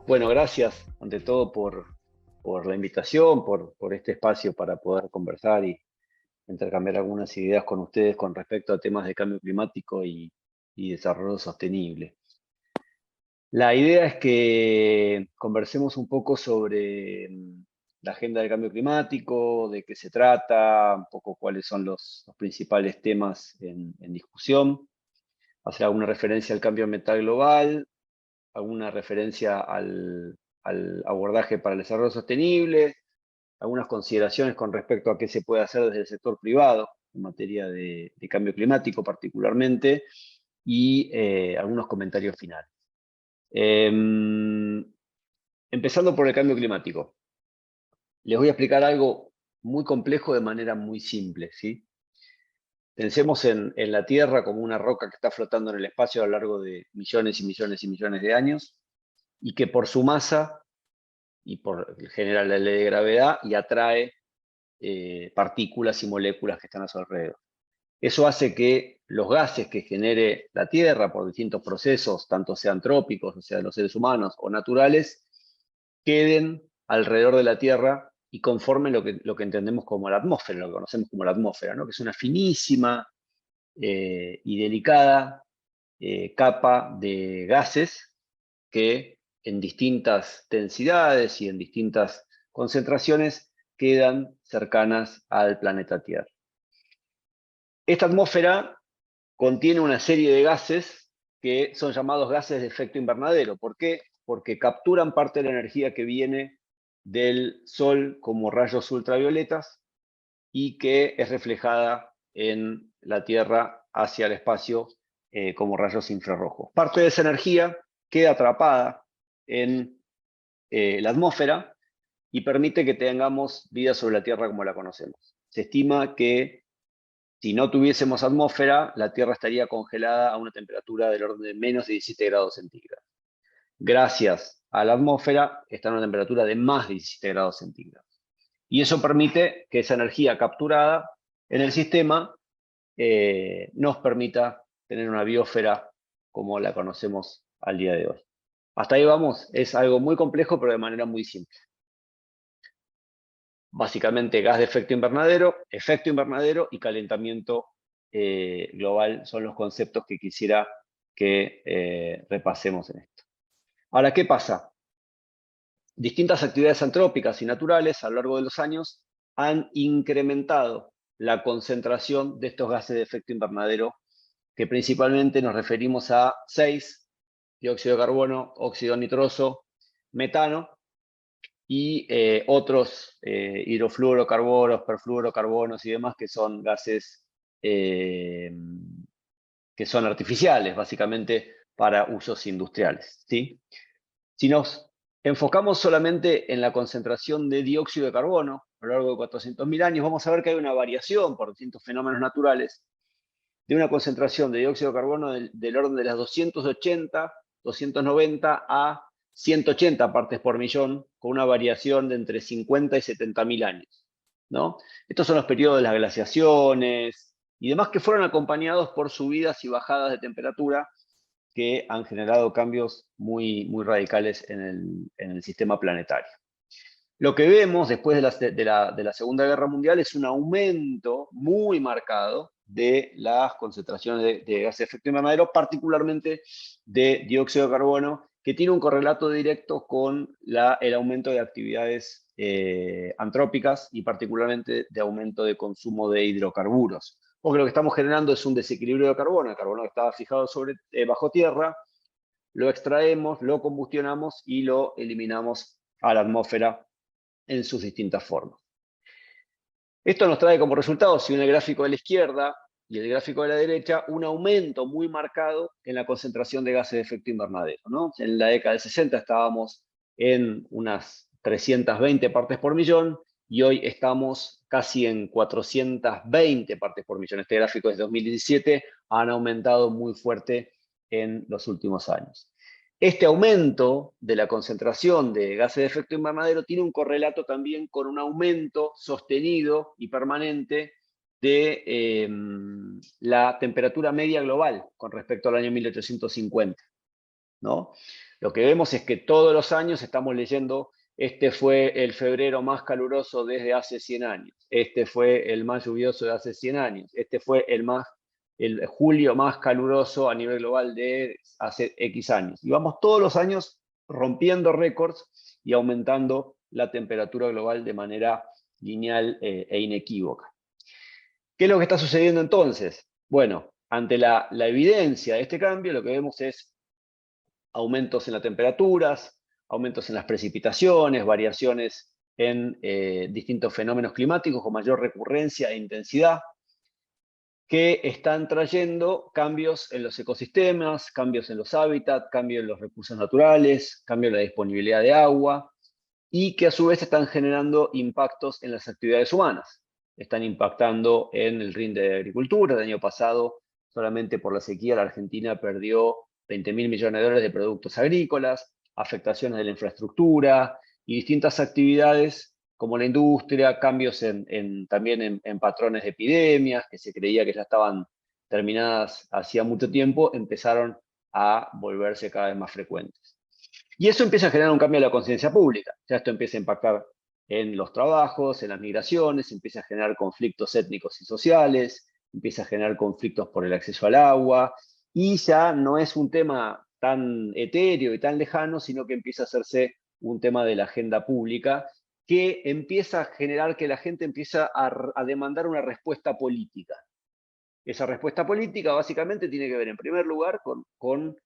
Bueno, gracias ante todo por la invitación, por este espacio para poder conversar y intercambiar algunas ideas con ustedes con respecto a temas de cambio climático y desarrollo sostenible. La idea es que conversemos un poco sobre la agenda del cambio climático, de qué se trata, un poco cuáles son los principales temas en discusión, hacer alguna referencia al cambio ambiental global, alguna referencia al abordaje para el desarrollo sostenible, algunas consideraciones con respecto a qué se puede hacer desde el sector privado en materia de cambio climático particularmente, y algunos comentarios finales. Empezando por el cambio climático. Les voy a explicar algo muy complejo de manera muy simple, ¿sí? Pensemos en la Tierra como una roca que está flotando en el espacio a lo largo de millones y millones y millones de años, y que por su masa y genera la ley de gravedad y atrae partículas y moléculas que están a su alrededor. Eso hace que los gases que genere la Tierra por distintos procesos, tanto sean trópicos, o sea, de los seres humanos, o naturales, queden alrededor de la Tierra y conformen lo que entendemos como la atmósfera, lo que conocemos como la atmósfera, ¿no? Que es una finísima y delicada capa de gases que en distintas densidades y en distintas concentraciones quedan cercanas al planeta Tierra. Esta atmósfera contiene una serie de gases que son llamados gases de efecto invernadero. ¿Por qué? Porque capturan parte de la energía que viene del Sol como rayos ultravioletas y que es reflejada en la Tierra hacia el espacio como rayos infrarrojos. Parte de esa energía queda atrapada en la atmósfera y permite que tengamos vida sobre la Tierra como la conocemos. Se estima que si no tuviésemos atmósfera, la Tierra estaría congelada a una temperatura del orden de menos de 17 grados centígrados. Gracias a la atmósfera está a una temperatura de más de 17 grados centígrados. Y eso permite que esa energía capturada en el sistema nos permita tener una biosfera como la conocemos al día de hoy. Hasta ahí vamos, es algo muy complejo, pero de manera muy simple. Básicamente gas de efecto invernadero y calentamiento global son los conceptos que quisiera que repasemos en esto. Ahora, ¿qué pasa? Distintas actividades antrópicas y naturales a lo largo de los años han incrementado la concentración de estos gases de efecto invernadero, que principalmente nos referimos a 6, dióxido de carbono, óxido nitroso, metano, y otros hidrofluorocarbonos, perfluorocarbonos y demás, que son gases que son artificiales, básicamente para usos industriales, ¿sí? Si nos enfocamos solamente en la concentración de dióxido de carbono a lo largo de 400.000 años, vamos a ver que hay una variación por distintos fenómenos naturales de una concentración de dióxido de carbono del orden de las 280, 290 a 180 partes por millón, con una variación de entre 50 y 70.000 años, ¿no? Estos son los periodos de las glaciaciones y demás que fueron acompañados por subidas y bajadas de temperatura que han generado cambios muy, muy radicales en el sistema planetario. Lo que vemos después de la Segunda Guerra Mundial es un aumento muy marcado de las concentraciones de gases de efecto invernadero, particularmente de dióxido de carbono, que tiene un correlato directo con el aumento de actividades antrópicas y particularmente de aumento de consumo de hidrocarburos. Porque lo que estamos generando es un desequilibrio de carbono, el carbono que estaba fijado bajo tierra, lo extraemos, lo combustionamos y lo eliminamos a la atmósfera en sus distintas formas. Esto nos trae como resultado, si uno el gráfico de la izquierda y el gráfico de la derecha, un aumento muy marcado en la concentración de gases de efecto invernadero, ¿no? En la década del 60 estábamos en unas 320 partes por millón y hoy estamos casi en 420 partes por millón. Este gráfico es de 2017, han aumentado muy fuerte en los últimos años. Este aumento de la concentración de gases de efecto invernadero tiene un correlato también con un aumento sostenido y permanente de la temperatura media global con respecto al año 1850, ¿no? Lo que vemos es que todos los años estamos leyendo: este fue el febrero más caluroso desde hace 100 años, este fue el más lluvioso de hace 100 años, este fue el julio más caluroso a nivel global de hace X años. Y vamos todos los años rompiendo récords y aumentando la temperatura global de manera lineal e inequívoca. ¿Qué es lo que está sucediendo entonces? Bueno, ante la evidencia de este cambio, lo que vemos es aumentos en las temperaturas, aumentos en las precipitaciones, variaciones en distintos fenómenos climáticos con mayor recurrencia e intensidad, que están trayendo cambios en los ecosistemas, cambios en los hábitats, cambios en los recursos naturales, cambios en la disponibilidad de agua, y que a su vez están generando impactos en las actividades humanas. Están impactando en el rinde de agricultura. El año pasado, solamente por la sequía, la Argentina perdió 20.000 millones de dólares de productos agrícolas, afectaciones de la infraestructura y distintas actividades como la industria, cambios también en patrones de epidemias, que se creía que ya estaban terminadas hacía mucho tiempo, empezaron a volverse cada vez más frecuentes. Y eso empieza a generar un cambio de la conciencia pública. Ya esto empieza a impactar en los trabajos, en las migraciones, empieza a generar conflictos étnicos y sociales, empieza a generar conflictos por el acceso al agua, y ya no es un tema tan etéreo y tan lejano, sino que empieza a hacerse un tema de la agenda pública, que empieza a generar que la gente empieza a demandar una respuesta política. Esa respuesta política básicamente tiene que ver, en primer lugar, con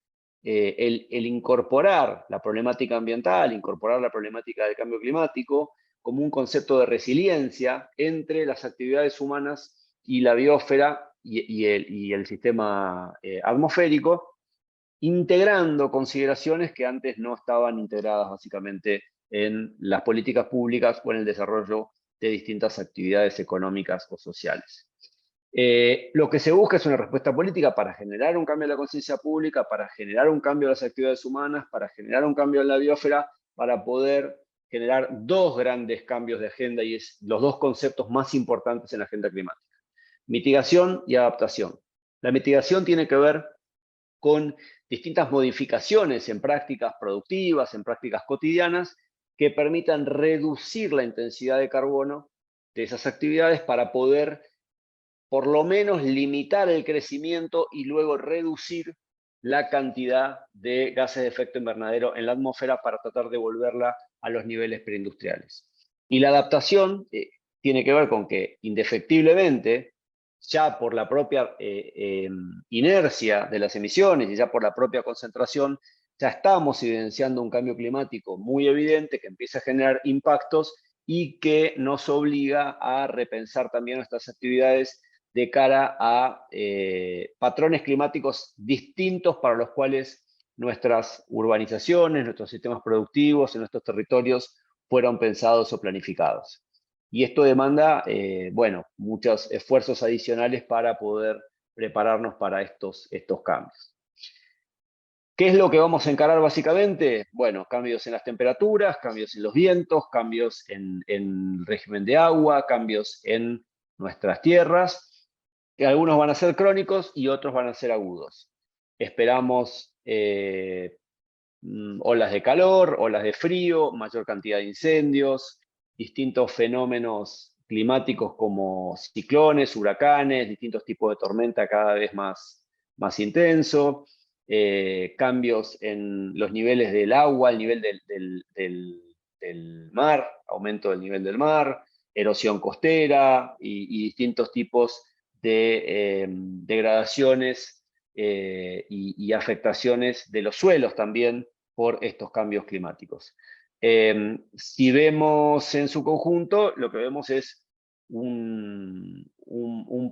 el incorporar la problemática ambiental, incorporar la problemática del cambio climático como un concepto de resiliencia entre las actividades humanas y la biosfera y el sistema atmosférico, integrando consideraciones que antes no estaban integradas básicamente en las políticas públicas o en el desarrollo de distintas actividades económicas o sociales. Lo que se busca es una respuesta política para generar un cambio en la conciencia pública, para generar un cambio en las actividades humanas, para generar un cambio en la biosfera, para poder generar dos grandes cambios de agenda, y es los dos conceptos más importantes en la agenda climática: mitigación y adaptación. La mitigación tiene que ver con distintas modificaciones en prácticas productivas, en prácticas cotidianas, que permitan reducir la intensidad de carbono de esas actividades para poder por lo menos limitar el crecimiento y luego reducir la cantidad de gases de efecto invernadero en la atmósfera para tratar de volverla a los niveles preindustriales. Y la adaptación tiene que ver con que, indefectiblemente, ya por la propia inercia de las emisiones y ya por la propia concentración, ya estamos evidenciando un cambio climático muy evidente que empieza a generar impactos y que nos obliga a repensar también nuestras actividades de cara a patrones climáticos distintos para los cuales nuestras urbanizaciones, nuestros sistemas productivos en nuestros territorios fueron pensados o planificados. Y esto demanda, bueno, muchos esfuerzos adicionales para poder prepararnos para estos cambios. ¿Qué es lo que vamos a encarar básicamente? Bueno, cambios en las temperaturas, cambios en los vientos, cambios en el régimen de agua, cambios en nuestras tierras, que algunos van a ser crónicos y otros van a ser agudos. Esperamos olas de calor, olas de frío, mayor cantidad de incendios, distintos fenómenos climáticos como ciclones, huracanes, distintos tipos de tormenta cada vez más intenso, cambios en los niveles del agua, el nivel del mar, aumento del nivel del mar, erosión costera y distintos tipos de degradaciones y afectaciones de los suelos también por estos cambios climáticos. Si vemos en su conjunto, lo que vemos es un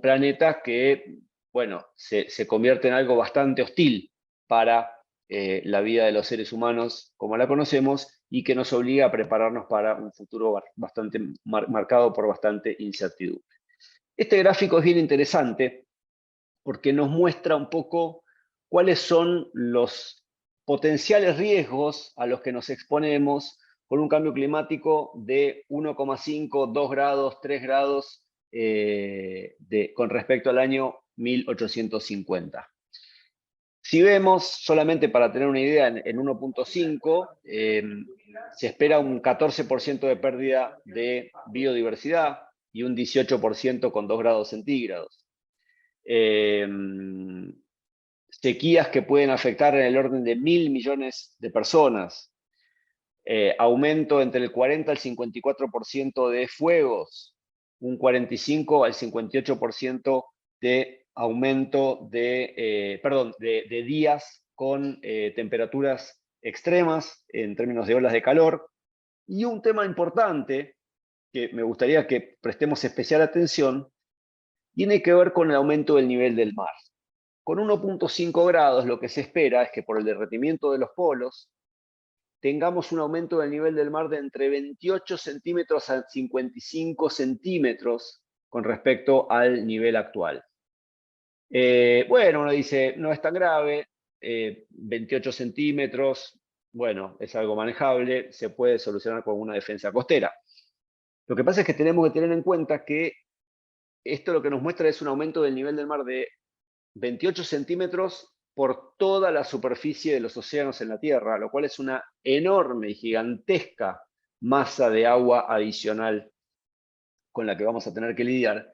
planeta que, bueno, se convierte en algo bastante hostil para la vida de los seres humanos como la conocemos, y que nos obliga a prepararnos para un futuro bastante marcado por bastante incertidumbre. Este gráfico es bien interesante porque nos muestra un poco cuáles son los potenciales riesgos a los que nos exponemos con un cambio climático de 1,5, 2 grados, 3 grados con respecto al año 1850. Si vemos, solamente para tener una idea, en 1.5 se espera un 14% de pérdida de biodiversidad y un 18% con 2 grados centígrados. Sequías que pueden afectar en el orden de 1.000 millones de personas. Aumento entre el 40 al 54% de fuegos, un 45 al 58% de aumento de días con temperaturas extremas en términos de olas de calor. Y un tema importante que me gustaría que prestemos especial atención tiene que ver con el aumento del nivel del mar. Con 1.5 grados lo que se espera es que por el derretimiento de los polos tengamos un aumento del nivel del mar de entre 28 centímetros a 55 centímetros con respecto al nivel actual. Bueno, uno dice, no es tan grave, 28 centímetros, bueno, es algo manejable, se puede solucionar con una defensa costera. Lo que pasa es que tenemos que tener en cuenta que esto lo que nos muestra es un aumento del nivel del mar de 28 centímetros por toda la superficie de los océanos en la Tierra, lo cual es una enorme y gigantesca masa de agua adicional con la que vamos a tener que lidiar.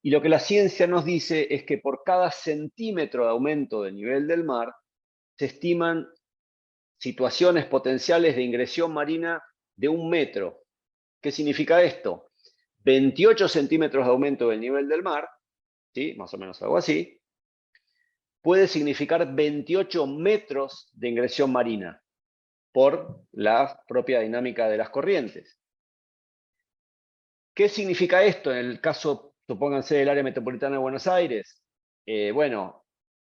Y lo que la ciencia nos dice es que por cada centímetro de aumento del nivel del mar, se estiman situaciones potenciales de ingresión marina de 1 metro. ¿Qué significa esto? 28 centímetros de aumento del nivel del mar, ¿sí? Más o menos algo así, puede significar 28 metros de ingresión marina por la propia dinámica de las corrientes. ¿Qué significa esto en el caso, supónganse, del área metropolitana de Buenos Aires? Bueno,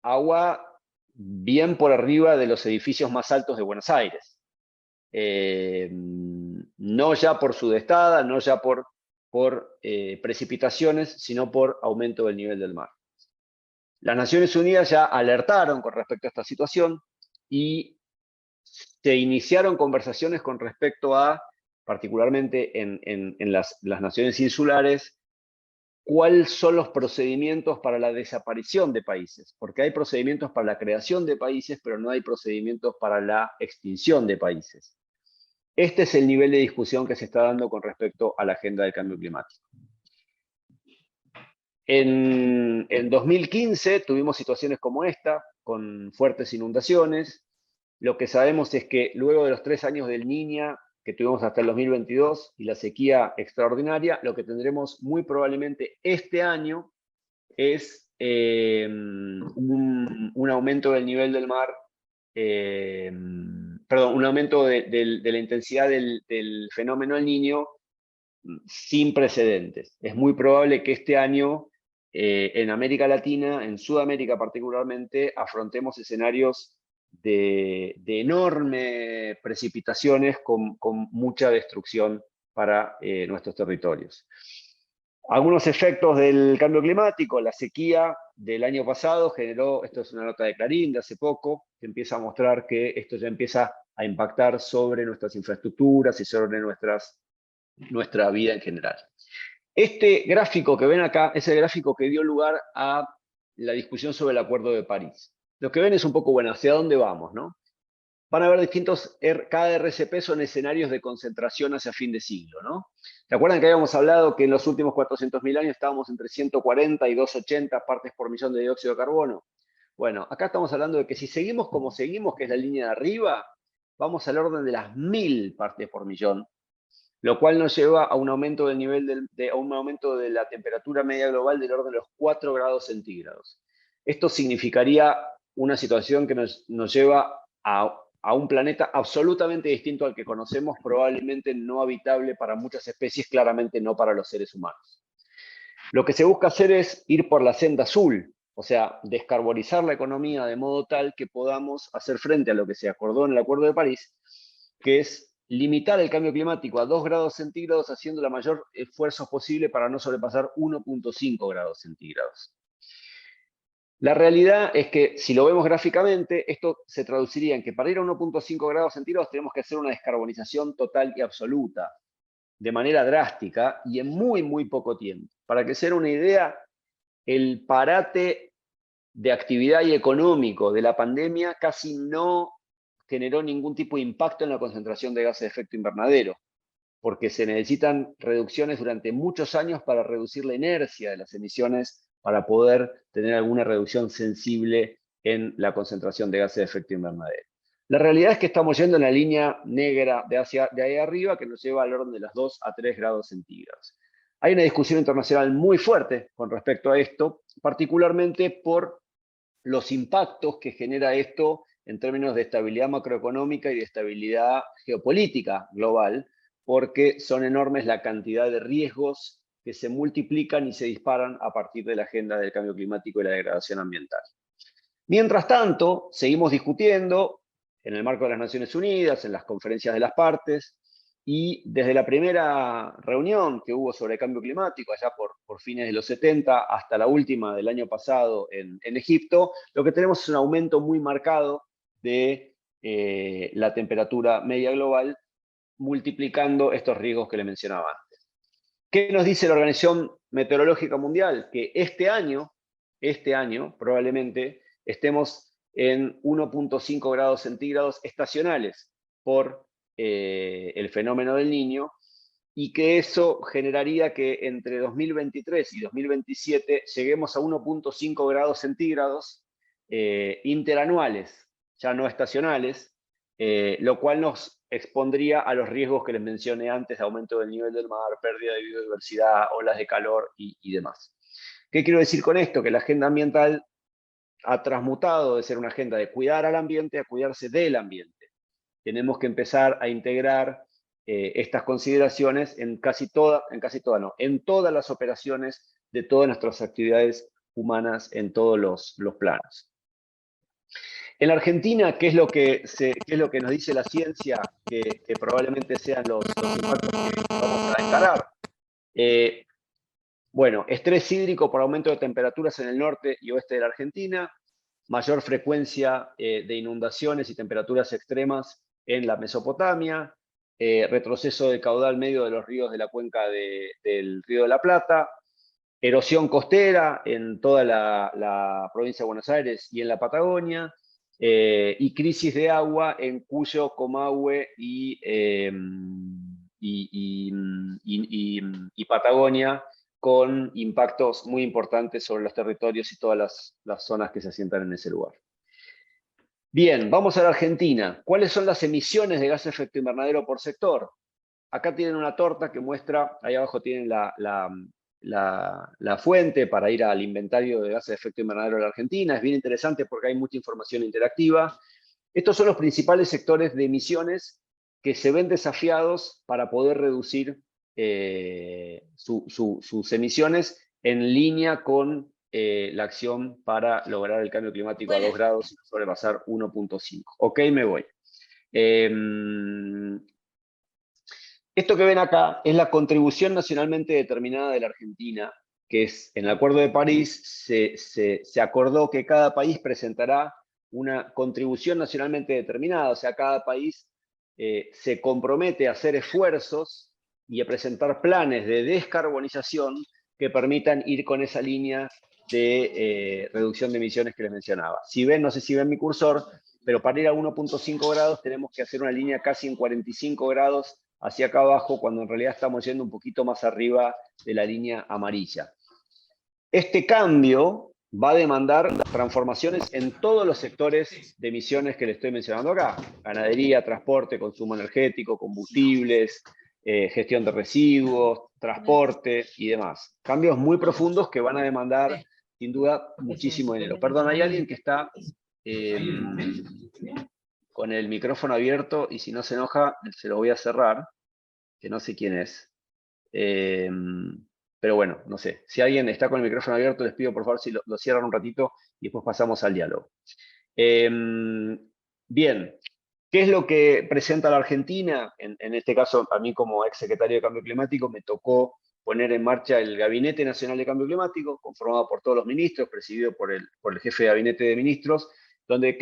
agua bien por arriba de los edificios más altos de Buenos Aires. No ya por sudestada, no ya por precipitaciones, sino por aumento del nivel del mar. Las Naciones Unidas ya alertaron con respecto a esta situación y se iniciaron conversaciones con respecto a, particularmente en las naciones insulares, cuáles son los procedimientos para la desaparición de países, porque hay procedimientos para la creación de países, pero no hay procedimientos para la extinción de países. Este es el nivel de discusión que se está dando con respecto a la agenda del cambio climático. En 2015 tuvimos situaciones como esta, con fuertes inundaciones. Lo que sabemos es que luego de los 3 años del Niña que tuvimos hasta el 2022 y la sequía extraordinaria, lo que tendremos muy probablemente este año es un aumento del nivel del mar, un aumento de la intensidad del fenómeno El Niño sin precedentes. Es muy probable que este año en América Latina, en Sudamérica particularmente, afrontemos escenarios de enormes precipitaciones con mucha destrucción para nuestros territorios. Algunos efectos del cambio climático, la sequía del año pasado generó, esto es una nota de Clarín de hace poco, que empieza a mostrar que esto ya empieza a impactar sobre nuestras infraestructuras y sobre nuestra vida en general. Este gráfico que ven acá es el gráfico que dio lugar a la discusión sobre el Acuerdo de París. Lo que ven es un poco, bueno, hacia dónde vamos, ¿no? Van a haber distintos, cada RCP son escenarios de concentración hacia fin de siglo, ¿no? ¿Se acuerdan que habíamos hablado que en los últimos 400.000 años estábamos entre 140 y 280 partes por millón de dióxido de carbono? Bueno, acá estamos hablando de que si seguimos como seguimos, que es la línea de arriba, vamos al orden de las 1.000 partes por millón, lo cual nos lleva a un aumento del nivel a un aumento de la temperatura media global del orden de los 4 grados centígrados. Esto significaría una situación que nos lleva a un planeta absolutamente distinto al que conocemos, probablemente no habitable para muchas especies, claramente no para los seres humanos. Lo que se busca hacer es ir por la senda azul, o sea, descarbonizar la economía de modo tal que podamos hacer frente a lo que se acordó en el Acuerdo de París, que es limitar el cambio climático a 2 grados centígrados haciendo la mayor esfuerzo posible para no sobrepasar 1.5 grados centígrados. La realidad es que, si lo vemos gráficamente, esto se traduciría en que para ir a 1.5 grados centígrados tenemos que hacer una descarbonización total y absoluta, de manera drástica y en muy, muy poco tiempo. Para que se den una idea, el parate de actividad y económico de la pandemia casi no generó ningún tipo de impacto en la concentración de gases de efecto invernadero, porque se necesitan reducciones durante muchos años para reducir la inercia de las emisiones, para poder tener alguna reducción sensible en la concentración de gases de efecto invernadero. La realidad es que estamos yendo en la línea negra de ahí arriba, que nos lleva al orden de las 2 a 3 grados centígrados. Hay una discusión internacional muy fuerte con respecto a esto, particularmente por los impactos que genera esto en términos de estabilidad macroeconómica y de estabilidad geopolítica global, porque son enormes la cantidad de riesgos que se multiplican y se disparan a partir de la agenda del cambio climático y la degradación ambiental. Mientras tanto, seguimos discutiendo en el marco de las Naciones Unidas, en las conferencias de las partes, y desde la primera reunión que hubo sobre el cambio climático, allá por fines de los 70, hasta la última del año pasado en Egipto, lo que tenemos es un aumento muy marcado de la temperatura media global, multiplicando estos riesgos que le mencionaba antes. ¿Qué nos dice la Organización Meteorológica Mundial? Que este año probablemente estemos en 1.5 grados centígrados estacionales por el fenómeno del Niño, y que eso generaría que entre 2023 y 2027 lleguemos a 1.5 grados centígrados interanuales, ya no estacionales, lo cual nos expondría a los riesgos que les mencioné antes, de aumento del nivel del mar, pérdida de biodiversidad, olas de calor y demás. ¿Qué quiero decir con esto? Que la agenda ambiental ha transmutado de ser una agenda de cuidar al ambiente a cuidarse del ambiente. Tenemos que empezar a integrar estas consideraciones en todas las operaciones de todas nuestras actividades humanas en todos los planos. En la Argentina, ¿qué es lo que nos dice la ciencia que probablemente sean los impactos que vamos a encarar? Bueno, estrés hídrico por aumento de temperaturas en el norte y oeste de la Argentina, mayor frecuencia de inundaciones y temperaturas extremas en la Mesopotamia, retroceso del caudal medio de los ríos de la cuenca del Río de la Plata, erosión costera en toda la provincia de Buenos Aires y en la Patagonia, y crisis de agua en Cuyo, Comahue y Patagonia, con impactos muy importantes sobre los territorios y todas las zonas que se asientan en ese lugar. Bien, vamos a la Argentina. ¿Cuáles son las emisiones de gases de efecto invernadero por sector? Acá tienen una torta que muestra, ahí abajo tienen la fuente para ir al inventario de gases de efecto invernadero de la Argentina. Es bien interesante porque hay mucha información interactiva. Estos son los principales sectores de emisiones que se ven desafiados para poder reducir sus emisiones en línea con la acción para lograr el cambio climático a 2 grados y sobrepasar 1.5. Ok, me voy. Esto que ven acá es la contribución nacionalmente determinada de la Argentina, que es, en el Acuerdo de París se acordó que cada país presentará una contribución nacionalmente determinada, o sea, cada país se compromete a hacer esfuerzos y a presentar planes de descarbonización que permitan ir con esa línea de reducción de emisiones que les mencionaba. Si ven, no sé si ven mi cursor, pero para ir a 1.5 grados tenemos que hacer una línea casi en 45 grados hacia acá abajo, cuando en realidad estamos yendo un poquito más arriba de la línea amarilla. Este cambio va a demandar transformaciones en todos los sectores de emisiones que le estoy mencionando acá: ganadería, transporte, consumo energético, combustibles, gestión de residuos, transporte y demás. Cambios muy profundos que van a demandar, sin duda, muchísimo dinero. Perdón, hay alguien que está con el micrófono abierto y si no se enoja, se lo voy a cerrar, que no sé quién es. Pero bueno, no sé. Si alguien está con el micrófono abierto, les pido por favor si lo cierran un ratito y después pasamos al diálogo. Bien, ¿qué es lo que presenta la Argentina? En este caso, a mí como ex secretario de Cambio Climático me tocó poner en marcha el Gabinete Nacional de Cambio Climático, conformado por todos los ministros, presidido por el jefe de Gabinete de Ministros, donde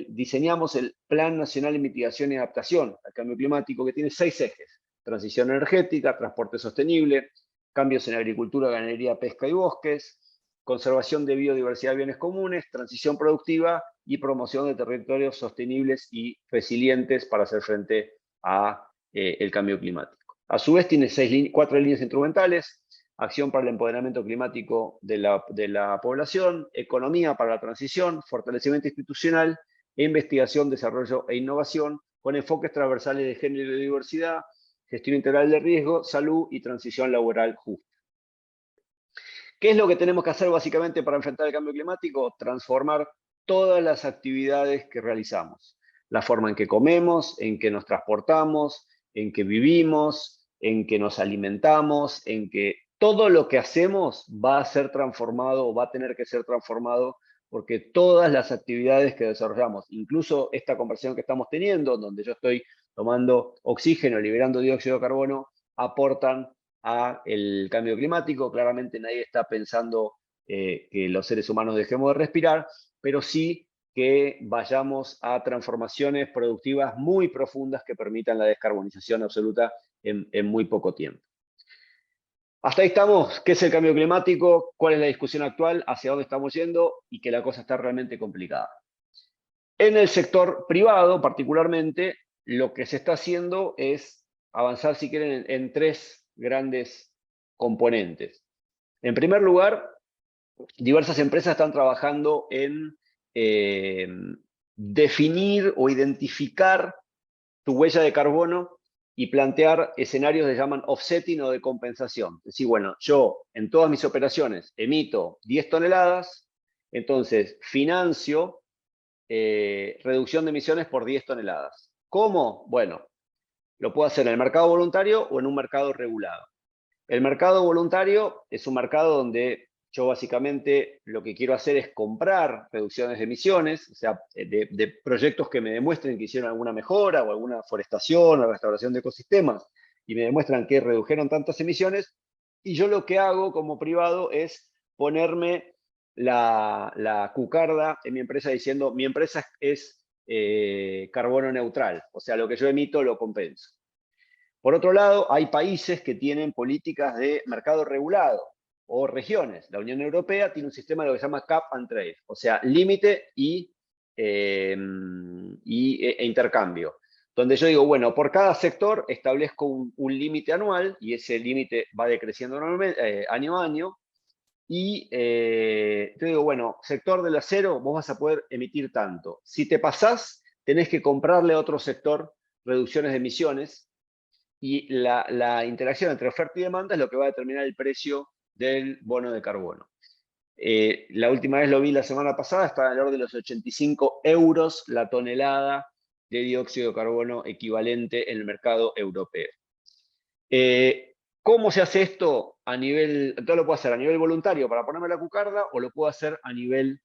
diseñamos el Plan Nacional de Mitigación y Adaptación al Cambio Climático, que tiene 6 ejes: transición energética, transporte sostenible, cambios en agricultura, ganadería, pesca y bosques, conservación de biodiversidad y bienes comunes, transición productiva y promoción de territorios sostenibles y resilientes para hacer frente a el cambio climático. A su vez tiene 4 líneas instrumentales: acción para el empoderamiento climático de la población, economía para la transición, fortalecimiento institucional e investigación, desarrollo e innovación, con enfoques transversales de género y biodiversidad, gestión integral de riesgo, salud y transición laboral justa. ¿Qué es lo que tenemos que hacer básicamente para enfrentar el cambio climático? Transformar todas las actividades que realizamos. La forma en que comemos, en que nos transportamos, en que vivimos, en que nos alimentamos, en que todo lo que hacemos va a ser transformado o va a tener que ser transformado, porque todas las actividades que desarrollamos, incluso esta conversación que estamos teniendo, donde yo estoy tomando oxígeno, liberando dióxido de carbono, aportan al cambio climático. Claramente nadie está pensando que los seres humanos dejemos de respirar, pero sí que vayamos a transformaciones productivas muy profundas que permitan la descarbonización absoluta en muy poco tiempo. Hasta ahí estamos. ¿Qué es el cambio climático? ¿Cuál es la discusión actual? ¿Hacia dónde estamos yendo? Y que la cosa está realmente complicada. En el sector privado, particularmente, lo que se está haciendo es avanzar, si quieren, en 3 grandes componentes. En primer lugar, diversas empresas están trabajando en definir o identificar tu huella de carbono y plantear escenarios que se llaman offsetting o de compensación. Es decir, bueno, yo en todas mis operaciones emito 10 toneladas, entonces financio reducción de emisiones por 10 toneladas. ¿Cómo? Bueno, lo puedo hacer en el mercado voluntario o en un mercado regulado. El mercado voluntario es un mercado donde yo básicamente lo que quiero hacer es comprar reducciones de emisiones, o sea, de proyectos que me demuestren que hicieron alguna mejora o alguna forestación o restauración de ecosistemas y me demuestran que redujeron tantas emisiones, y yo lo que hago como privado es ponerme la cucarda en mi empresa diciendo: mi empresa es carbono neutral, o sea, lo que yo emito lo compenso. Por otro lado, hay países que tienen políticas de mercado regulado o regiones. La Unión Europea tiene un sistema de lo que se llama cap and trade, o sea, límite e intercambio, donde yo digo, bueno, por cada sector establezco un límite anual y ese límite va decreciendo año a año. Y te digo, bueno, sector del acero, vos vas a poder emitir tanto. Si te pasás, tenés que comprarle a otro sector reducciones de emisiones, y la interacción entre oferta y demanda es lo que va a determinar el precio del bono de carbono. La última vez lo vi la semana pasada, estaba en el orden de los 85 euros la tonelada de dióxido de carbono equivalente en el mercado europeo. ¿Cómo se hace esto a nivel? Entonces lo puedo hacer a nivel voluntario para ponerme la cucarda, o lo puedo hacer a nivel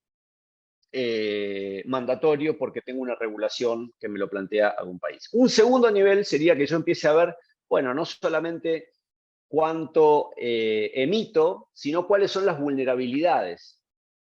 mandatorio porque tengo una regulación que me lo plantea algún país. Un segundo nivel sería que yo empiece a ver, bueno, no solamente cuánto emito, sino cuáles son las vulnerabilidades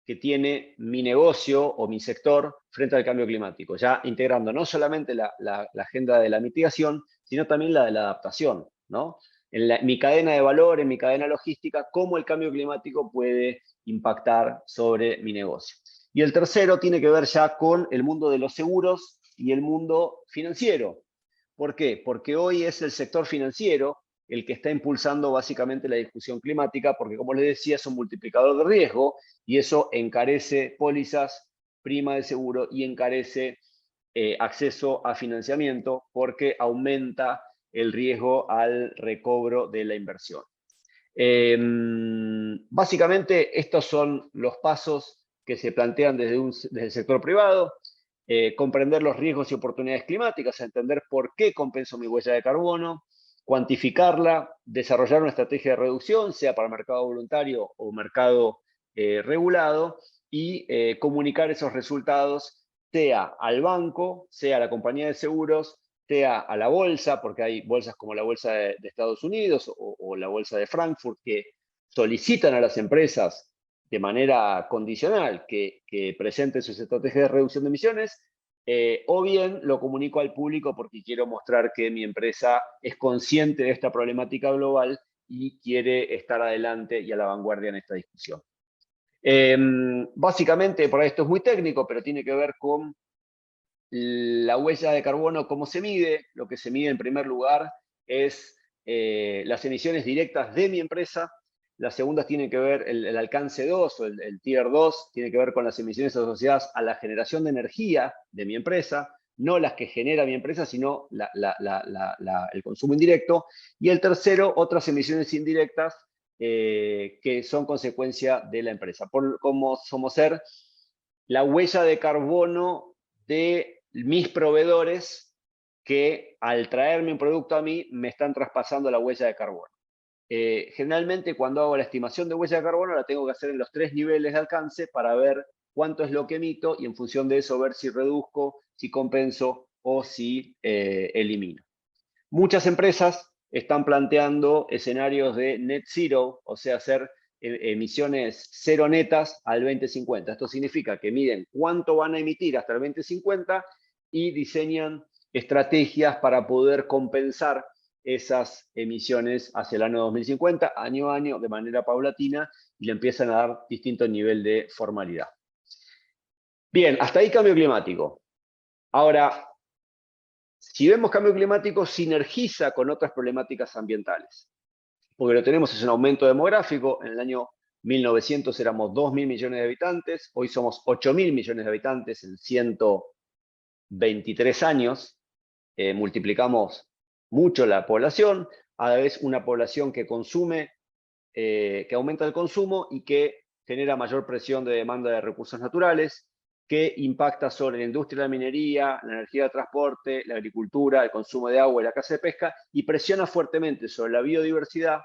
que tiene mi negocio o mi sector frente al cambio climático, ya integrando no solamente la agenda de la mitigación, sino también la de la adaptación, ¿no? En mi cadena de valor, en mi cadena logística, cómo el cambio climático puede impactar sobre mi negocio. Y el tercero tiene que ver ya con el mundo de los seguros y el mundo financiero. ¿Por qué? Porque hoy es el sector financiero el que está impulsando básicamente la discusión climática, porque, como les decía, es un multiplicador de riesgo y eso encarece pólizas, prima de seguro, y encarece acceso a financiamiento porque aumenta el riesgo al recobro de la inversión. Básicamente, estos son los pasos que se plantean desde el sector privado. Comprender los riesgos y oportunidades climáticas, entender por qué compenso mi huella de carbono, cuantificarla, desarrollar una estrategia de reducción, sea para mercado voluntario o mercado regulado, y comunicar esos resultados, sea al banco, sea a la compañía de seguros, sea a la bolsa, porque hay bolsas como la bolsa de Estados Unidos o la bolsa de Frankfurt que solicitan a las empresas de manera condicional que presenten sus estrategias de reducción de emisiones, o bien lo comunico al público porque quiero mostrar que mi empresa es consciente de esta problemática global y quiere estar adelante y a la vanguardia en esta discusión. Básicamente, por ahí esto es muy técnico, pero tiene que ver con la huella de carbono, cómo se mide. Lo que se mide en primer lugar es las emisiones directas de mi empresa. Las segundas tienen que ver, el alcance 2 o el tier 2, tiene que ver con las emisiones asociadas a la generación de energía de mi empresa, no las que genera mi empresa, sino el consumo indirecto. Y el tercero, otras emisiones indirectas que son consecuencia de la empresa. Como somos ser la huella de carbono de mis proveedores que al traerme un producto a mí me están traspasando la huella de carbono. Generalmente cuando hago la estimación de huella de carbono la tengo que hacer en los 3 niveles de alcance para ver cuánto es lo que emito y en función de eso ver si reduzco, si compenso o si elimino. Muchas empresas están planteando escenarios de net zero, o sea, hacer emisiones cero netas al 2050. Esto significa que miden cuánto van a emitir hasta el 2050 y diseñan estrategias para poder compensar esas emisiones hacia el año 2050, año a año, de manera paulatina, y le empiezan a dar distinto nivel de formalidad. Bien, hasta ahí cambio climático. Ahora, si vemos cambio climático, sinergiza con otras problemáticas ambientales. Porque lo que tenemos es un aumento demográfico. En el año 1900 éramos 2.000 millones de habitantes, hoy somos 8.000 millones de habitantes en 123 años. Multiplicamos mucho la población, a la vez una población que consume, que aumenta el consumo y que genera mayor presión de demanda de recursos naturales, que impacta sobre la industria de la minería, la energía de transporte, la agricultura, el consumo de agua y la caza de pesca, y presiona fuertemente sobre la biodiversidad,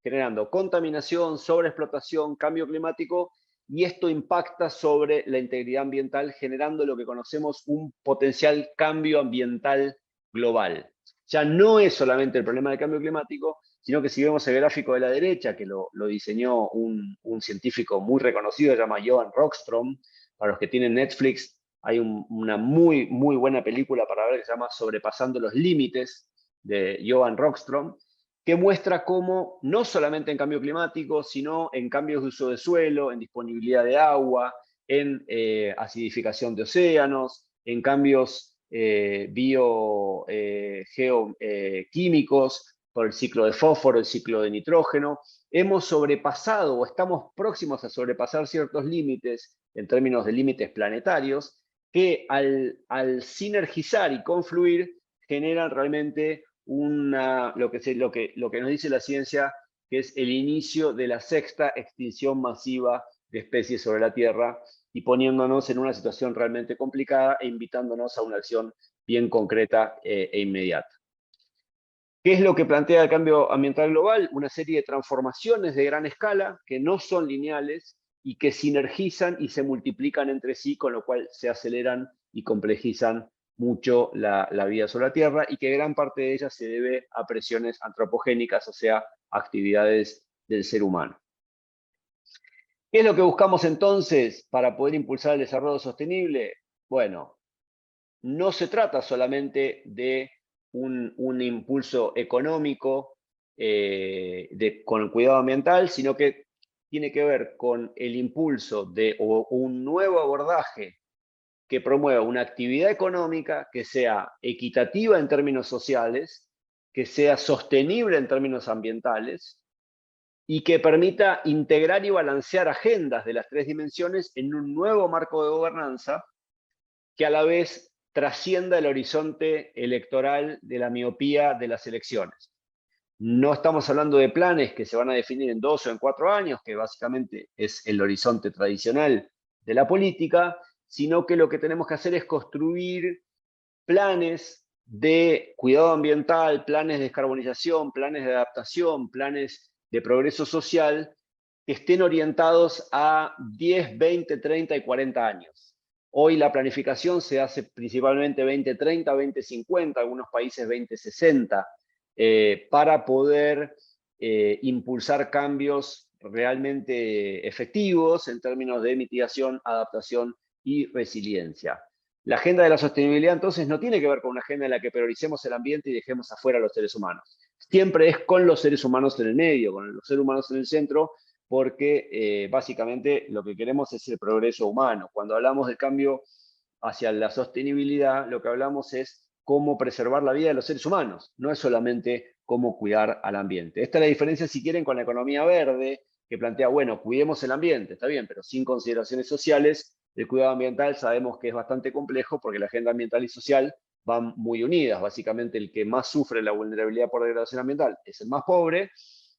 generando contaminación, sobreexplotación, cambio climático, y esto impacta sobre la integridad ambiental, generando lo que conocemos un potencial cambio ambiental global. Ya no es solamente el problema del cambio climático, sino que si vemos el gráfico de la derecha, que lo diseñó un científico muy reconocido, se llama Johan Rockström. Para los que tienen Netflix, hay una muy buena película para ver que se llama Sobrepasando los Límites, de Johan Rockström, que muestra cómo, no solamente en cambio climático, sino en cambios de uso de suelo, en disponibilidad de agua, en acidificación de océanos, en cambios geoquímicos, por el ciclo de fósforo, el ciclo de nitrógeno. Hemos sobrepasado o estamos próximos a sobrepasar ciertos límites en términos de límites planetarios que al sinergizar y confluir generan realmente lo que nos dice la ciencia, que es el inicio de la sexta extinción masiva de especies sobre la Tierra y poniéndonos en una situación realmente complicada e invitándonos a una acción bien concreta e inmediata. ¿Qué es lo que plantea el cambio ambiental global? Una serie de transformaciones de gran escala que no son lineales y que sinergizan y se multiplican entre sí, con lo cual se aceleran y complejizan mucho la vida sobre la Tierra y que gran parte de ella se debe a presiones antropogénicas, o sea, actividades del ser humano. ¿Qué es lo que buscamos entonces para poder impulsar el desarrollo sostenible? Bueno, no se trata solamente de un impulso económico con el cuidado ambiental, sino que tiene que ver con el impulso de un nuevo abordaje que promueva una actividad económica que sea equitativa en términos sociales, que sea sostenible en términos ambientales y que permita integrar y balancear agendas de las 3 dimensiones en un nuevo marco de gobernanza que a la vez trascienda el horizonte electoral de la miopía de las elecciones. No estamos hablando de planes que se van a definir en 2 o en 4 años, que básicamente es el horizonte tradicional de la política, sino que lo que tenemos que hacer es construir planes de cuidado ambiental, planes de descarbonización, planes de adaptación, planes de progreso social, que estén orientados a 10, 20, 30 y 40 años. Hoy la planificación se hace principalmente 2030, 2050, algunos países 2060, para poder impulsar cambios realmente efectivos en términos de mitigación, adaptación y resiliencia. La agenda de la sostenibilidad entonces no tiene que ver con una agenda en la que prioricemos el ambiente y dejemos afuera a los seres humanos. Siempre es con los seres humanos en el medio, con los seres humanos en el centro, porque básicamente lo que queremos es el progreso humano. Cuando hablamos del cambio hacia la sostenibilidad, lo que hablamos es cómo preservar la vida de los seres humanos, no es solamente cómo cuidar al ambiente. Esta es la diferencia, si quieren, con la economía verde, que plantea, bueno, cuidemos el ambiente, está bien, pero sin consideraciones sociales. El cuidado ambiental sabemos que es bastante complejo porque la agenda ambiental y social van muy unidas. Básicamente el que más sufre la vulnerabilidad por degradación ambiental es el más pobre,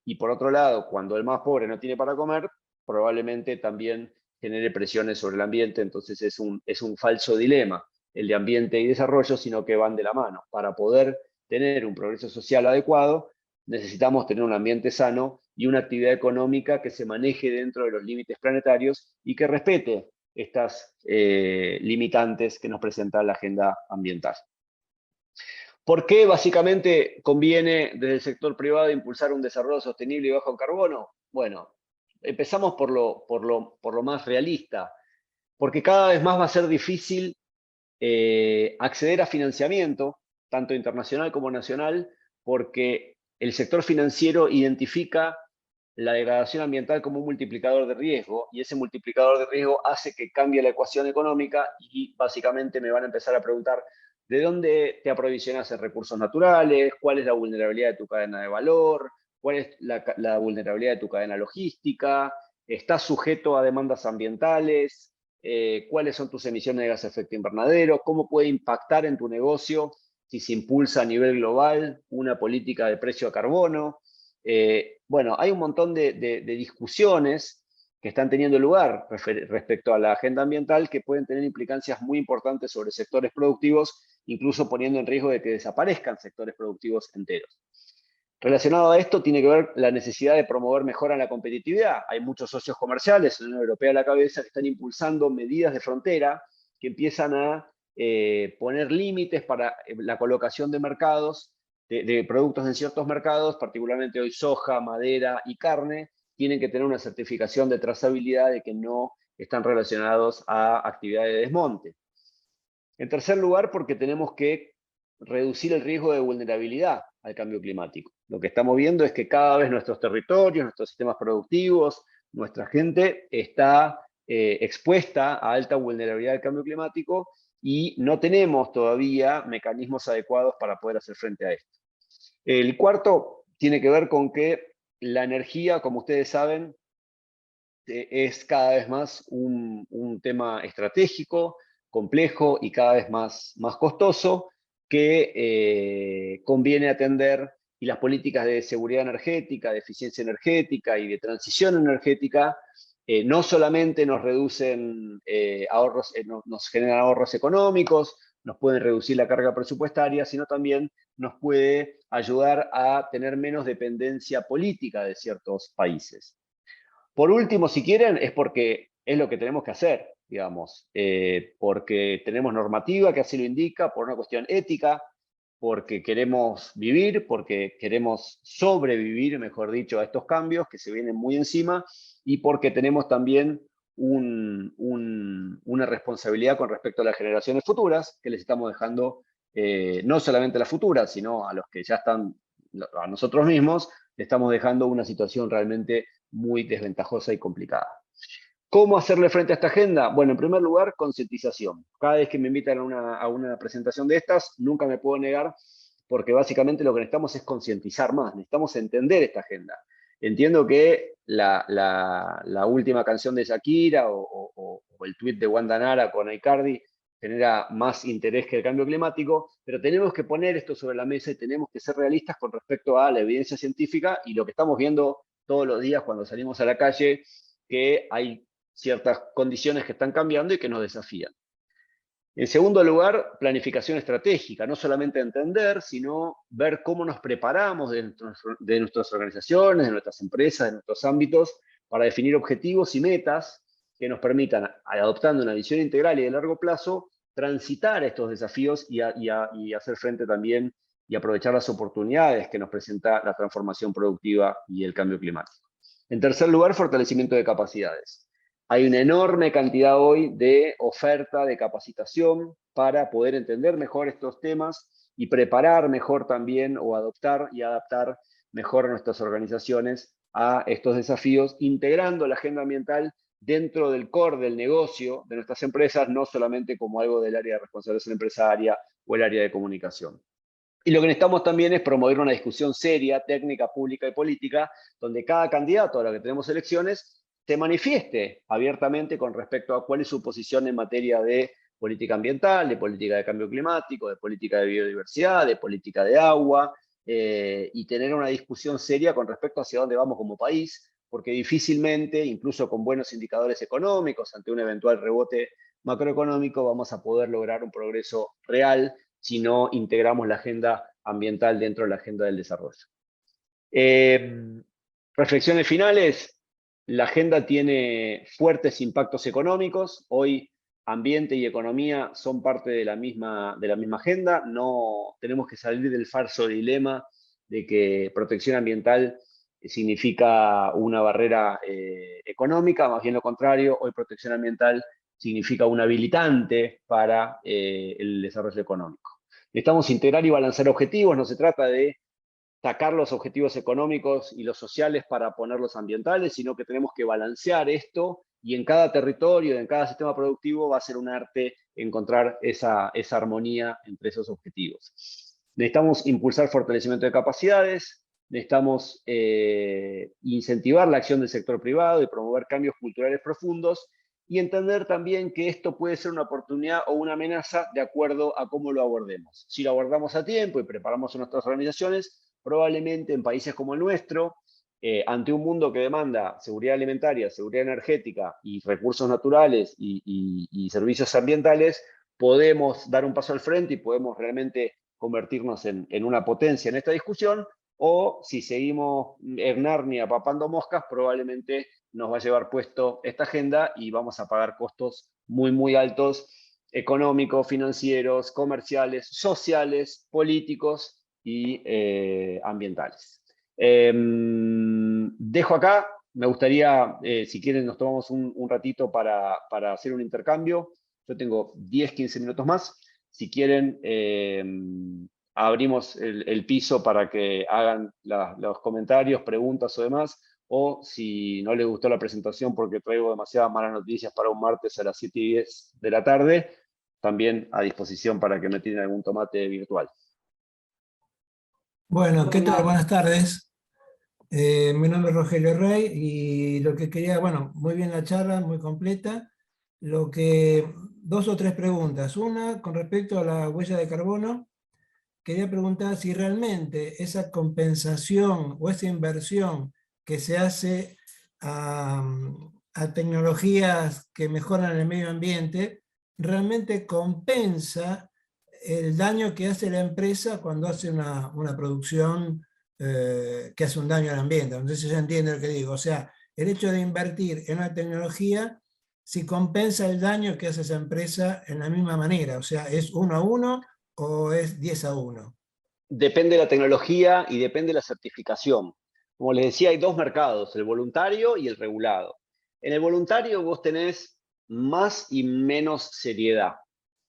y por otro lado, cuando el más pobre no tiene para comer, probablemente también genere presiones sobre el ambiente. Entonces es un falso dilema el de ambiente y desarrollo, sino que van de la mano. Para poder tener un progreso social adecuado, necesitamos tener un ambiente sano y una actividad económica que se maneje dentro de los límites planetarios y que respete estas limitantes que nos presenta la agenda ambiental. ¿Por qué básicamente conviene desde el sector privado impulsar un desarrollo sostenible y bajo en carbono? Bueno, empezamos por lo más realista, porque cada vez más va a ser difícil acceder a financiamiento, tanto internacional como nacional, porque el sector financiero identifica la degradación ambiental como un multiplicador de riesgo, y ese multiplicador de riesgo hace que cambie la ecuación económica, y básicamente me van a empezar a preguntar de dónde te aprovisionas en recursos naturales, cuál es la vulnerabilidad de tu cadena de valor, cuál es la vulnerabilidad de tu cadena logística, estás sujeto a demandas ambientales, cuáles son tus emisiones de gas de efecto invernadero, cómo puede impactar en tu negocio si se impulsa a nivel global una política de precio a carbono. Bueno, hay un montón de discusiones que están teniendo lugar respecto a la agenda ambiental, que pueden tener implicancias muy importantes sobre sectores productivos, incluso poniendo en riesgo de que desaparezcan sectores productivos enteros. Relacionado a esto, tiene que ver la necesidad de promover mejora en la competitividad. Hay muchos socios comerciales, la Unión Europea a la cabeza, que están impulsando medidas de frontera que empiezan a poner límites para la colocación de mercados, de productos en ciertos mercados, particularmente hoy soja, madera y carne, tienen que tener una certificación de trazabilidad de que no están relacionados a actividades de desmonte. En tercer lugar, porque tenemos que reducir el riesgo de vulnerabilidad al cambio climático. Lo que estamos viendo es que cada vez nuestros territorios, nuestros sistemas productivos, nuestra gente está expuesta a alta vulnerabilidad al cambio climático, y no tenemos todavía mecanismos adecuados para poder hacer frente a esto. El cuarto tiene que ver con que la energía, como ustedes saben, es cada vez más un tema estratégico, complejo y cada vez más costoso, que conviene atender, y las políticas de seguridad energética, de eficiencia energética y de transición energética no solamente nos reducen ahorros, nos generan ahorros económicos, nos pueden reducir la carga presupuestaria, sino también nos puede ayudar a tener menos dependencia política de ciertos países. Por último, si quieren, es porque es lo que tenemos que hacer, digamos, porque tenemos normativa que así lo indica, por una cuestión ética, porque queremos vivir, porque queremos sobrevivir, mejor dicho, a estos cambios que se vienen muy encima, y porque tenemos también una responsabilidad con respecto a las generaciones futuras, que les estamos dejando, no solamente a las futuras, sino a los que ya están, a nosotros mismos, le estamos dejando una situación realmente muy desventajosa y complicada. ¿Cómo hacerle frente a esta agenda? Bueno, en primer lugar, concientización. Cada vez que me invitan a una presentación de estas, nunca me puedo negar, porque básicamente lo que necesitamos es concientizar más, necesitamos entender esta agenda. Entiendo que la última canción de Shakira o el tuit de Wanda Nara con Icardi genera más interés que el cambio climático, pero tenemos que poner esto sobre la mesa y tenemos que ser realistas con respecto a la evidencia científica y lo que estamos viendo todos los días cuando salimos a la calle, que hay ciertas condiciones que están cambiando y que nos desafían. En segundo lugar, planificación estratégica, no solamente entender, sino ver cómo nos preparamos de nuestras organizaciones, de nuestras empresas, de nuestros ámbitos, para definir objetivos y metas que nos permitan, adoptando una visión integral y de largo plazo, transitar estos desafíos y hacer frente también y aprovechar las oportunidades que nos presenta la transformación productiva y el cambio climático. En tercer lugar, fortalecimiento de capacidades. Hay una enorme cantidad hoy de oferta de capacitación para poder entender mejor estos temas y preparar mejor también, o adoptar y adaptar mejor a nuestras organizaciones a estos desafíos, integrando la agenda ambiental dentro del core del negocio de nuestras empresas, no solamente como algo del área de responsabilidad empresaria o el área de comunicación. Y lo que necesitamos también es promover una discusión seria, técnica, pública y política, donde cada candidato a la que tenemos elecciones se manifieste abiertamente con respecto a cuál es su posición en materia de política ambiental, de política de cambio climático, de política de biodiversidad, de política de agua, y tener una discusión seria con respecto a hacia dónde vamos como país, porque difícilmente, incluso con buenos indicadores económicos, ante un eventual rebote macroeconómico, vamos a poder lograr un progreso real si no integramos la agenda ambiental dentro de la agenda del desarrollo. Reflexiones finales. La agenda tiene fuertes impactos económicos. Hoy ambiente y economía son parte de la misma agenda. No tenemos que salir del falso dilema de que protección ambiental significa una barrera económica, más bien lo contrario. Hoy protección ambiental significa un habilitante para el desarrollo económico. Necesitamos integrar y balancear objetivos. No se trata de sacar los objetivos económicos y los sociales para poner los ambientales, sino que tenemos que balancear esto y en cada territorio, en cada sistema productivo va a ser un arte encontrar esa armonía entre esos objetivos. Necesitamos impulsar fortalecimiento de capacidades, necesitamos incentivar la acción del sector privado y promover cambios culturales profundos y entender también que esto puede ser una oportunidad o una amenaza de acuerdo a cómo lo abordemos. Si lo abordamos a tiempo y preparamos a nuestras organizaciones, probablemente en países como el nuestro, ante un mundo que demanda seguridad alimentaria, seguridad energética y recursos naturales y servicios ambientales, podemos dar un paso al frente y podemos realmente convertirnos en una potencia en esta discusión, o si seguimos en Narnia papando moscas, probablemente nos va a llevar puesto esta agenda y vamos a pagar costos muy, muy altos, económicos, financieros, comerciales, sociales, políticos y ambientales. Dejo acá, me gustaría, si quieren, nos tomamos un ratito para hacer un intercambio. Yo tengo 10, 15 minutos más. Si quieren, abrimos el piso para que hagan los comentarios, preguntas o demás, o si no les gustó la presentación porque traigo demasiadas malas noticias para un martes a las 7:10 de la tarde, también a disposición para que me tiren algún tomate virtual. Bueno, ¿qué tal? Buenas tardes. Mi nombre es Rogelio Rey y lo que quería, bueno, muy bien la charla, muy completa. Dos o tres preguntas. Una, con respecto a la huella de carbono, quería preguntar si realmente esa compensación o esa inversión que se hace a tecnologías que mejoran el medio ambiente, realmente compensa el daño que hace la empresa cuando hace una producción que hace un daño al ambiente. No sé si se entiende lo que digo. O sea, el hecho de invertir en una tecnología, si compensa el daño que hace esa empresa en la misma manera. O sea, ¿es 1-1 o es 10-1? Depende de la tecnología y depende de la certificación. Como les decía, hay dos mercados, el voluntario y el regulado. En el voluntario vos tenés más y menos seriedad.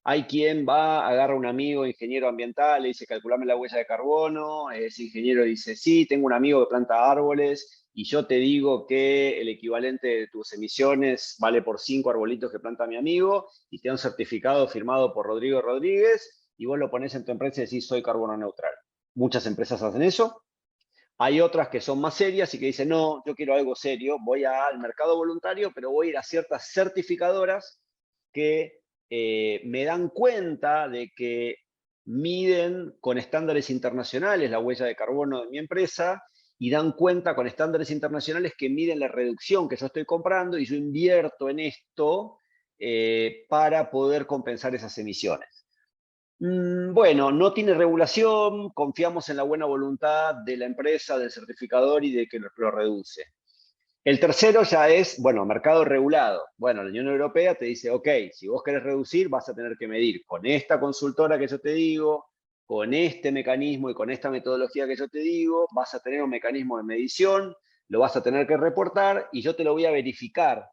Hay quien va, agarra a un amigo ingeniero ambiental, le dice, calculame la huella de carbono, ese ingeniero dice, sí, tengo un amigo que planta árboles y yo te digo que el equivalente de tus emisiones vale por 5 arbolitos que planta mi amigo y te da un certificado firmado por Rodrigo Rodríguez y vos lo pones en tu empresa y decís, soy carbono neutral. Muchas empresas hacen eso. Hay otras que son más serias y que dicen, no, yo quiero algo serio, voy al mercado voluntario, pero voy a ir a ciertas certificadoras que me dan cuenta de que miden con estándares internacionales la huella de carbono de mi empresa y dan cuenta con estándares internacionales que miden la reducción que yo estoy comprando y yo invierto en esto para poder compensar esas emisiones. Bueno, no tiene regulación, confiamos en la buena voluntad de la empresa, del certificador y de que lo reduce. El tercero ya es, bueno, mercado regulado. Bueno, la Unión Europea te dice, ok, si vos querés reducir, vas a tener que medir con esta consultora que yo te digo, con este mecanismo y con esta metodología que yo te digo, vas a tener un mecanismo de medición, lo vas a tener que reportar y yo te lo voy a verificar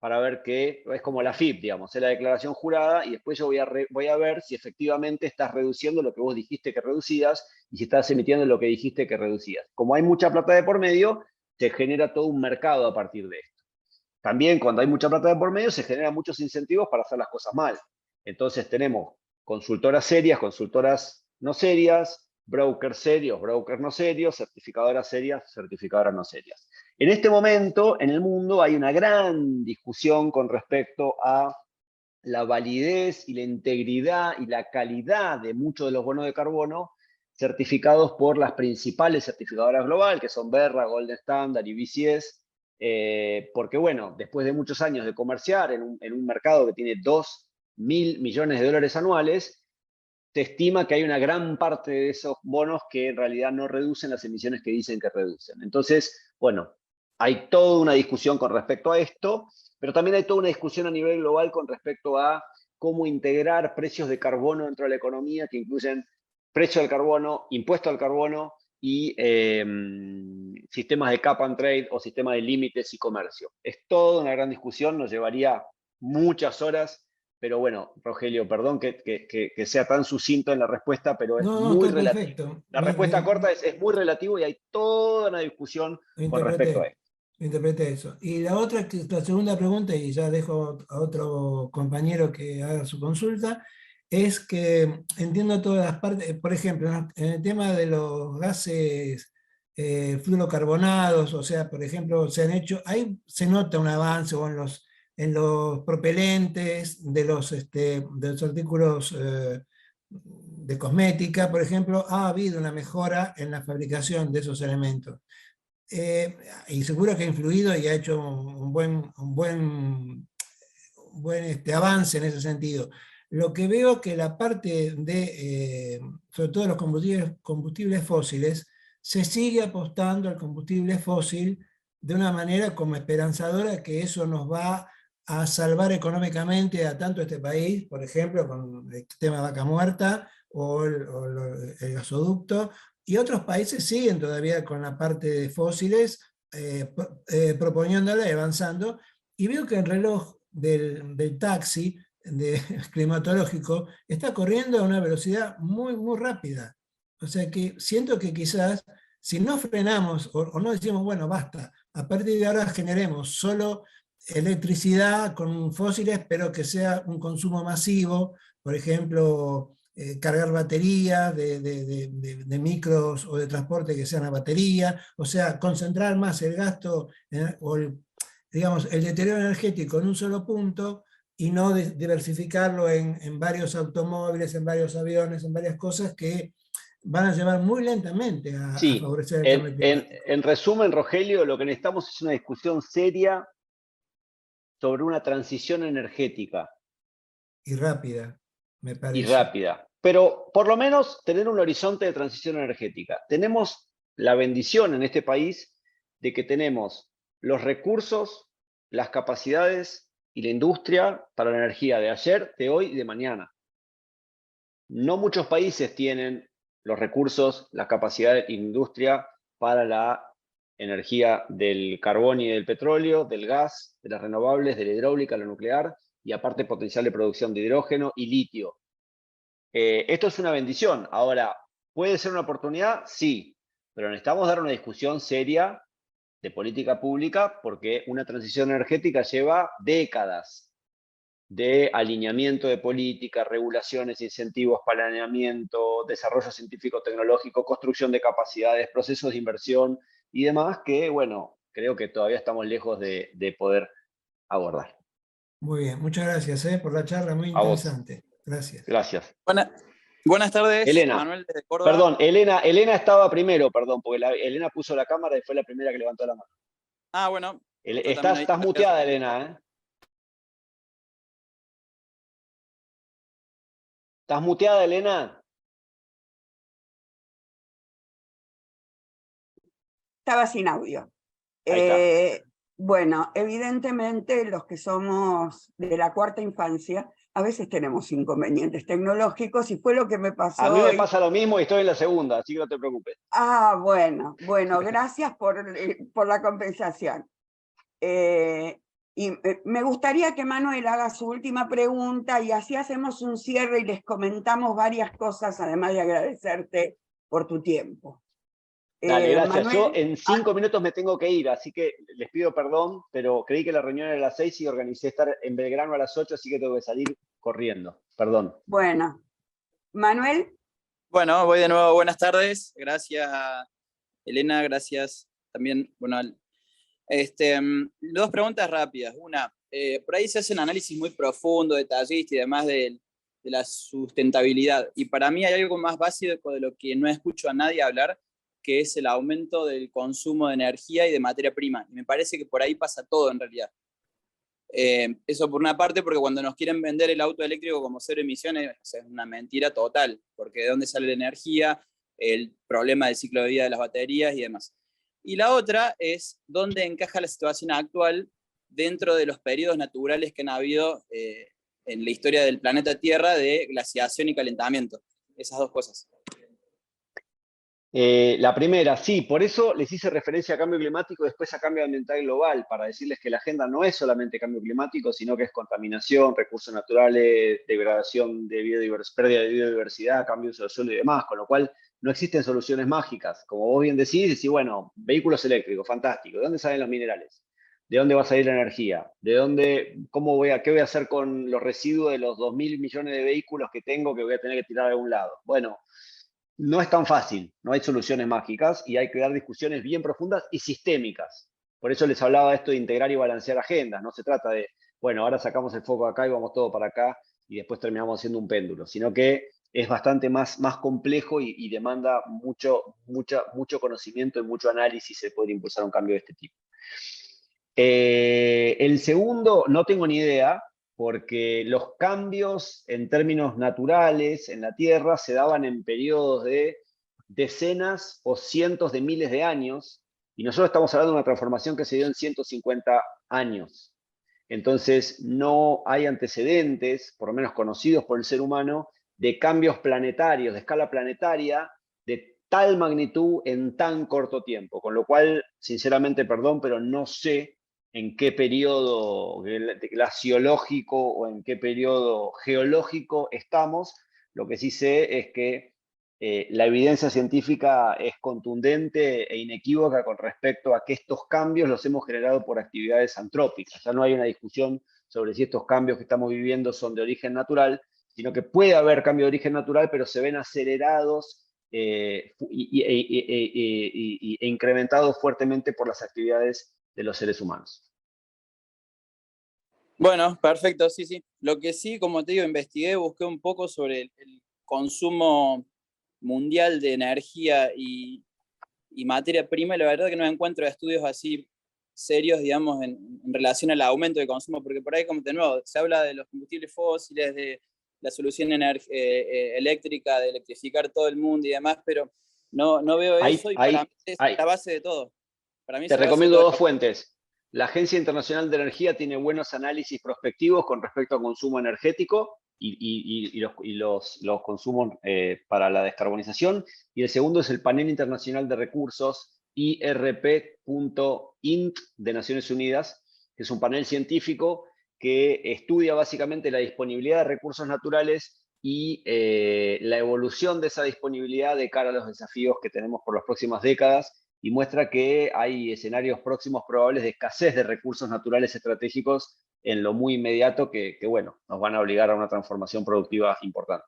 para ver que es como la FIP, digamos, es la declaración jurada y después yo voy a ver si efectivamente estás reduciendo lo que vos dijiste que reducías y si estás emitiendo lo que dijiste que reducías. Como hay mucha plata de por medio, se genera todo un mercado a partir de esto. También cuando hay mucha plata de por medio se generan muchos incentivos para hacer las cosas mal. Entonces tenemos consultoras serias, consultoras no serias, brokers serios, brokers no serios, certificadoras serias, certificadoras no serias. En este momento, en el mundo, hay una gran discusión con respecto a la validez y la integridad y la calidad de muchos de los bonos de carbono certificados por las principales certificadoras globales, que son Verra, Golden Standard y BCS, porque bueno, después de muchos años de comerciar en un mercado que tiene 2.000 millones de dólares anuales, se estima que hay una gran parte de esos bonos que en realidad no reducen las emisiones que dicen que reducen. Entonces, bueno, hay toda una discusión con respecto a esto, pero también hay toda una discusión a nivel global con respecto a cómo integrar precios de carbono dentro de la economía, que incluyen precio del carbono, impuesto al carbono y sistemas de cap and trade o sistemas de límites y comercio. Es toda una gran discusión, nos llevaría muchas horas. Pero bueno, Rogelio, perdón que sea tan sucinto en la respuesta, pero es No, muy está relativo. perfecto. La respuesta corta es muy relativo y hay toda una discusión con respecto a esto. Interpreté eso. Y la otra, la segunda pregunta, y ya dejo a otro compañero que haga su consulta, es que entiendo todas las partes, por ejemplo, en el tema de los gases fluorocarbonados, o sea, por ejemplo, se han hecho, ahí se nota un avance, o en los propelentes de los artículos de cosmética, por ejemplo, ha habido una mejora en la fabricación de esos elementos. Y seguro que ha influido y ha hecho un buen avance en ese sentido. Lo que veo que la parte de, sobre todo los combustibles fósiles, se sigue apostando al combustible fósil de una manera como esperanzadora, que eso nos va a salvar económicamente a tanto este país, por ejemplo, con el tema de vaca muerta o el gasoducto, y otros países siguen todavía con la parte de fósiles, proponiéndola y avanzando, y veo que el reloj del taxi climatológico está corriendo a una velocidad muy rápida. O sea que siento que quizás si no frenamos o no decimos, bueno, basta, a partir de ahora generemos solo electricidad con fósiles, pero que sea un consumo masivo, por ejemplo, cargar baterías de micros o de transporte que sean a batería, o sea, concentrar más el gasto o digamos, el deterioro energético en un solo punto y no diversificarlo en varios automóviles, en varios aviones, en varias cosas que van a llevar muy lentamente a favorecer el cambio climático. En resumen, Rogelio, lo que necesitamos es una discusión seria sobre una transición energética. Y rápida, me parece. Y rápida. Pero por lo menos tener un horizonte de transición energética. Tenemos la bendición en este país de que tenemos los recursos, las capacidades y la industria para la energía de ayer, de hoy y de mañana. No muchos países tienen los recursos, la capacidad de industria para la energía del carbón y del petróleo, del gas, de las renovables, de la hidráulica, la nuclear, y aparte potencial de producción de hidrógeno y litio. Esto es una bendición. Ahora, ¿puede ser una oportunidad? Sí, pero necesitamos dar una discusión seria de política pública porque una transición energética lleva décadas de alineamiento de política, regulaciones, incentivos, planeamiento, desarrollo científico-tecnológico, construcción de capacidades, procesos de inversión y demás que, bueno, creo que todavía estamos lejos de poder abordar. Muy bien, muchas gracias por la charla, muy interesante. Gracias. Gracias. Buenas tardes, Elena. Manuel desde Córdoba. Perdón, Elena estaba primero, perdón, porque Elena puso la cámara y fue la primera que levantó la mano. Ah, bueno. Estás muteada, Elena, ¿eh? ¿Estás muteada, Elena? Estaba sin audio. Bueno, evidentemente los que somos de la cuarta infancia, a veces tenemos inconvenientes tecnológicos y fue lo que me pasó. A mí me pasa lo mismo y estoy en la segunda, así que no te preocupes. Ah, bueno, gracias por la compensación. Y me gustaría que Manuel haga su última pregunta y así hacemos un cierre y les comentamos varias cosas, además de agradecerte por tu tiempo. Dale, gracias. Manuel, Yo en 5 minutos me tengo que ir, así que les pido perdón, pero creí que la reunión era a las 6 y organicé estar en Belgrano a las 8, así que tengo que salir corriendo. Perdón. bueno, Manuel, Bueno, voy de nuevo. Buenas tardes. Gracias, Elena. Gracias también. Bueno, dos preguntas rápidas. Una, por ahí se hace un análisis muy profundo, detallista y demás de la sustentabilidad. Y para mí hay algo más básico de lo que no escucho a nadie hablar, que es el aumento del consumo de energía y de materia prima. Y me parece que por ahí pasa todo en realidad. Eso por una parte, porque cuando nos quieren vender el auto eléctrico como cero emisiones, es una mentira total, porque de dónde sale la energía, el problema del ciclo de vida de las baterías y demás. Y la otra es dónde encaja la situación actual dentro de los periodos naturales que han habido en la historia del planeta Tierra de glaciación y calentamiento. Esas dos cosas. La primera, sí, por eso les hice referencia a cambio climático y después a cambio ambiental global, para decirles que la agenda no es solamente cambio climático, sino que es contaminación, recursos naturales, degradación de biodiversidad, pérdida de biodiversidad, cambio de uso del suelo y demás, con lo cual no existen soluciones mágicas. Como vos bien decís, bueno, vehículos eléctricos, fantástico, ¿de dónde salen los minerales? ¿De dónde va a salir la energía? ¿De dónde, qué voy a hacer con los residuos de los 2.000 millones de vehículos que tengo que voy a tener que tirar de algún lado? Bueno, no es tan fácil, no hay soluciones mágicas y hay que dar discusiones bien profundas y sistémicas. Por eso les hablaba de esto de integrar y balancear agendas. No se trata de, bueno, ahora sacamos el foco acá y vamos todo para acá y después terminamos haciendo un péndulo, sino que es bastante más complejo y demanda mucho conocimiento y mucho análisis de poder impulsar un cambio de este tipo. El segundo, no tengo ni idea, porque los cambios en términos naturales en la Tierra se daban en periodos de decenas o cientos de miles de años, y nosotros estamos hablando de una transformación que se dio en 150 años. Entonces, no hay antecedentes, por lo menos conocidos por el ser humano, de cambios planetarios, de escala planetaria, de tal magnitud en tan corto tiempo. Con lo cual, sinceramente, perdón, pero no sé en qué periodo glaciológico o en qué periodo geológico estamos. Lo que sí sé es que la evidencia científica es contundente e inequívoca con respecto a que estos cambios los hemos generado por actividades antrópicas. Ya no hay una discusión sobre si estos cambios que estamos viviendo son de origen natural, sino que puede haber cambio de origen natural, pero se ven acelerados e incrementados fuertemente por las actividades de los seres humanos. Bueno, perfecto, sí, sí. Lo que sí, como te digo, investigué, busqué un poco sobre el consumo mundial de energía y materia prima, y la verdad que no encuentro estudios así serios, digamos, en relación al aumento de consumo, porque por ahí, como de nuevo, se habla de los combustibles fósiles, de la solución eléctrica, de electrificar todo el mundo y demás, pero no veo eso, y para mí es la base de todo. Para mí te recomiendo dos fuentes. La Agencia Internacional de Energía tiene buenos análisis prospectivos con respecto al consumo energético y los consumos para la descarbonización. Y el segundo es el Panel Internacional de Recursos, IRP.int de Naciones Unidas, que es un panel científico que estudia básicamente la disponibilidad de recursos naturales y la evolución de esa disponibilidad de cara a los desafíos que tenemos por las próximas décadas, y muestra que hay escenarios próximos probables de escasez de recursos naturales estratégicos en lo muy inmediato que bueno, nos van a obligar a una transformación productiva importante.